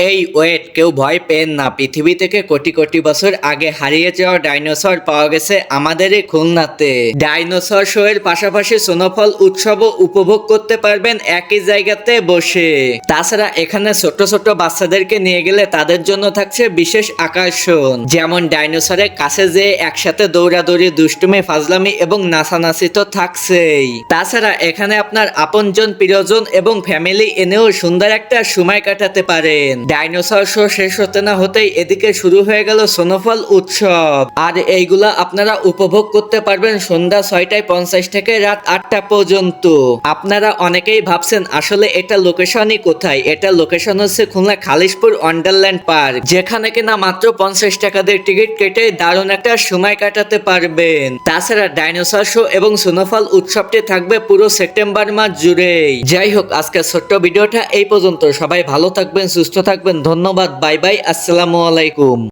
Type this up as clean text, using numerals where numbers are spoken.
এই ওয়েট, কেউ ভয় পেন না। পৃথিবী থেকে কোটি কোটি বছর আগে হারিয়ে যাওয়া ডাইনোসর পাওয়া গেছে আমাদের এই খুলনাতে। ডাইনোসর শো এর পাশাপাশি স্নোফল উৎসবও উপভোগ করতে পারবেন একই জায়গাতে বসে। তাছাড়া এখানে ছোট ছোট বাচ্চাদেরকে নিয়ে গেলে তাদের জন্য থাকছে বিশেষ আকর্ষণ, যেমন ডাইনোসরের কাছে যে একসাথে দৌড়াদৌড়ি, দুষ্টুমি, ফাজলামি এবং নাচানাচি তো থাকছেই। তাছাড়া এখানে আপনার আপনজন, প্রিয়জন এবং ফ্যামিলি এনেও সুন্দর একটা সময় কাটাতে পারেন। ডাইনোসর শো শেষ হতে না হতেই এদিকে শুরু হয়ে গেল স্নোফল উৎসব, আর এইগুলা আপনারা উপভোগ করতে পারবেন সন্ধ্যা 6:50 থেকে রাত 8টা পর্যন্ত। আপনারা অনেকেই ভাবছেন আসলে এটা লোকেশনই কোথায়। এটা লোকেশন হচ্ছে খুলনা খালিশপুর ওয়ান্ডারল্যান্ড পার্ক, যেখানে কিনা মাত্র 50 টাকা দিয়ে টিকিট কেটে দারুণ একটা সময় কাটাতে পারবেন। তাছাড়া ডাইনোসর শো এবং স্নোফল উৎসবটি থাকবে পুরো সেপ্টেম্বর মাস জুড়েই। যাই হোক, আজকে ছোট্ট ভিডিওটা এই পর্যন্ত। সবাই ভালো থাকবেন, সুস্থ থাকবেন। ধন্যবাদ, বাই বাই, আসসালামু আলাইকুম।